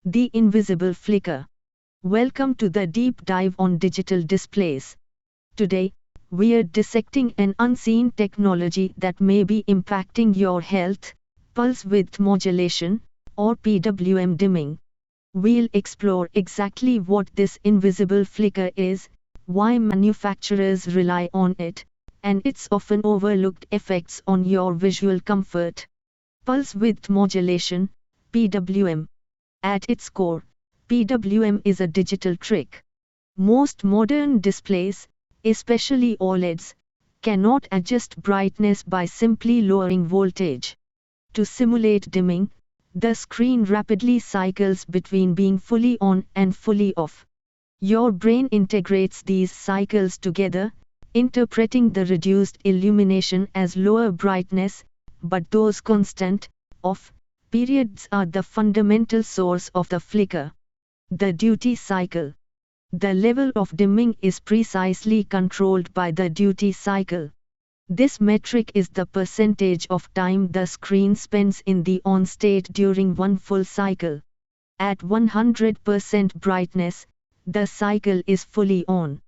The invisible flicker. Welcome to the deep dive on digital displays. Today, we're dissecting an unseen technology that may be impacting your health: pulse width modulation, or PWM dimming. We'll explore exactly what this invisible flicker is, why manufacturers rely on it, and its often overlooked effects on your visual comfort. Pulse width modulation, PWM. At its core, PWM is a digital trick. Most modern displays, especially OLEDs, cannot adjust brightness by simply lowering voltage. To simulate dimming, the screen rapidly cycles between being fully on and fully off. Your brain integrates these cycles together, interpreting the reduced illumination as lower brightness, but those constant, off, periods are the fundamental source of the flicker. The duty cycle. The level of dimming is precisely controlled by the duty cycle. This metric is the percentage of time the screen spends in the on state during one full cycle. At 100% brightness, the cycle is fully on.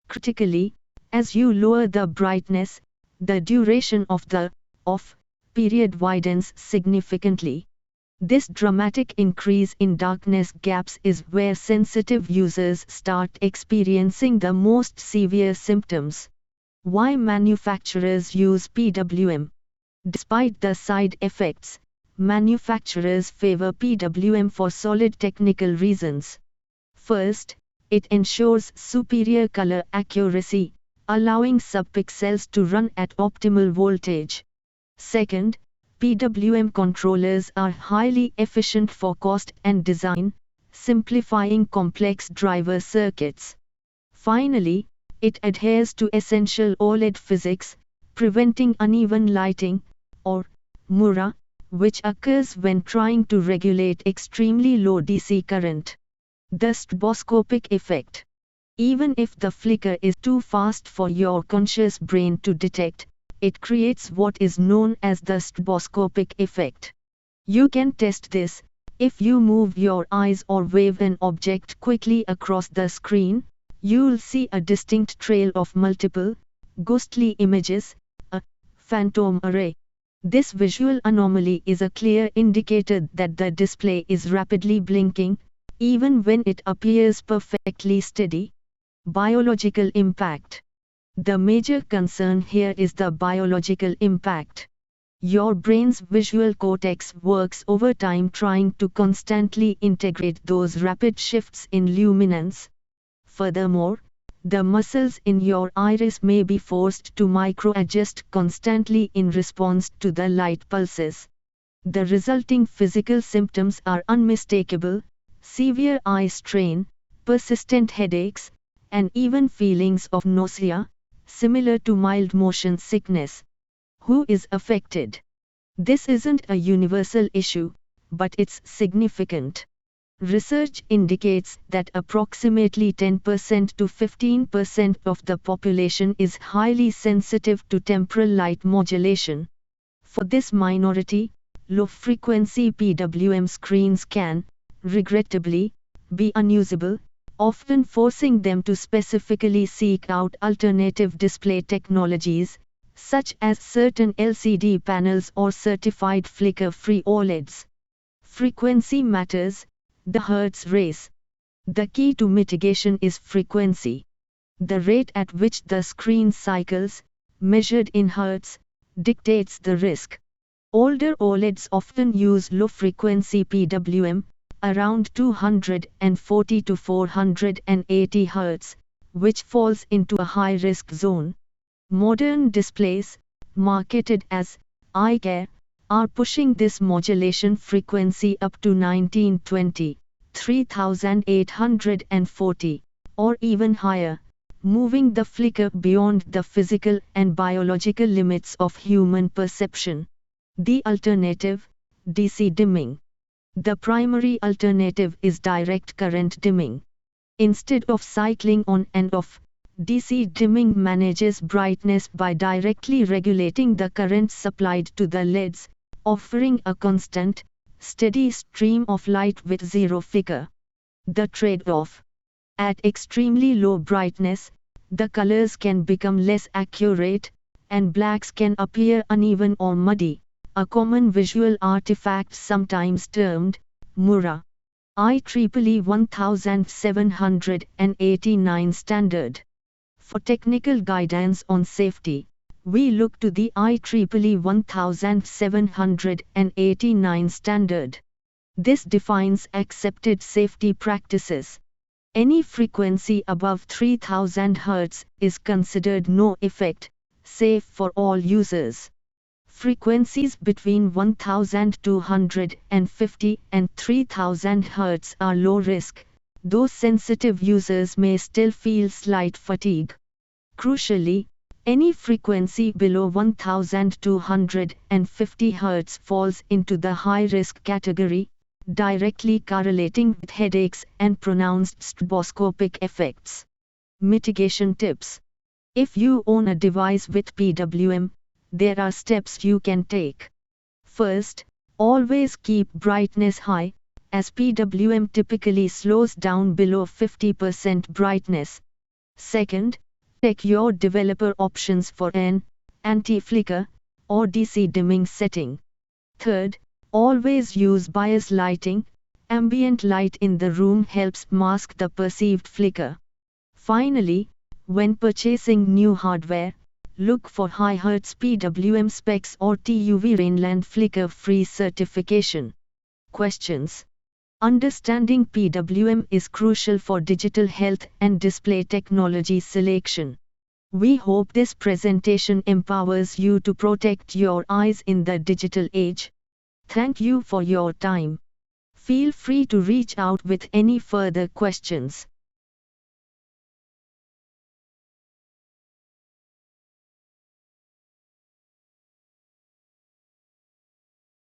Critically, as you lower the brightness, the duration of the off period widens significantly. This dramatic increase in darkness gaps is where sensitive users start experiencing the most severe symptoms. Why manufacturers use PWM? Despite the side effects, manufacturers favor PWM for solid technical reasons. First, it ensures superior color accuracy, allowing subpixels to run at optimal voltage. Second, PWM controllers are highly efficient for cost and design, simplifying complex driver circuits. Finally, it adheres to essential OLED physics, preventing uneven lighting, or mura, which occurs when trying to regulate extremely low DC current. The stroboscopic effect. Even if the flicker is too fast for your conscious brain to detect, it creates what is known as the stroboscopic effect. You can test this. If you move your eyes or wave an object quickly across the screen, you'll see a distinct trail of multiple, ghostly images, a phantom array. This visual anomaly is a clear indicator that the display is rapidly blinking, even when it appears perfectly steady. Biological impact. The major concern here is the biological impact. Your brain's visual cortex works overtime trying to constantly integrate those rapid shifts in luminance. Furthermore, the muscles in your iris may be forced to micro-adjust constantly in response to the light pulses. The resulting physical symptoms are unmistakable: severe eye strain, persistent headaches, and even feelings of nausea, similar to mild motion sickness. Who is affected? This isn't a universal issue, but it's significant. Research indicates that approximately 10% to 15% of the population is highly sensitive to temporal light modulation. For this minority, low-frequency PWM screens can, regrettably, be unusable, often forcing them to specifically seek out alternative display technologies, such as certain LCD panels or certified flicker-free OLEDs. Frequency matters. The Hertz race. The key to mitigation is frequency. The rate at which the screen cycles, measured in Hertz, dictates the risk. Older OLEDs often use low-frequency PWM, around 240 to 480 Hz, which falls into a high-risk zone. Modern displays, marketed as eye care, are pushing this modulation frequency up to 1920, 3840, or even higher, moving the flicker beyond the physical and biological limits of human perception. The alternative: DC dimming. The primary alternative is direct current dimming. Instead of cycling on and off, DC dimming manages brightness by directly regulating the current supplied to the LEDs, offering a constant, steady stream of light with zero flicker. The trade-off. At extremely low brightness, the colors can become less accurate, and blacks can appear uneven or muddy, a common visual artifact sometimes termed Mura. IEEE 1789 standard. For technical guidance on safety, we look to the IEEE 1789 standard. This defines accepted safety practices. Any frequency above 3000 Hz is considered no effect, safe for all users. Frequencies between 1250 and 3000 Hz are low risk, though sensitive users may still feel slight fatigue. Crucially, any frequency below 1250 Hz falls into the high-risk category, directly correlating with headaches and pronounced stroboscopic effects. Mitigation tips. If you own a device with PWM, there are steps you can take. First, always keep brightness high, as PWM typically slows down below 50% brightness. Second, check your developer options for an anti-flicker or DC dimming setting. Third, always use bias lighting. Ambient light in the room helps mask the perceived flicker. Finally, when purchasing new hardware, look for high Hertz PWM specs or TUV Rainland flicker-free certification. Questions. Understanding PWM is crucial for digital health and display technology selection. We hope this presentation empowers you to protect your eyes in the digital age. Thank you for your time. Feel free to reach out with any further questions.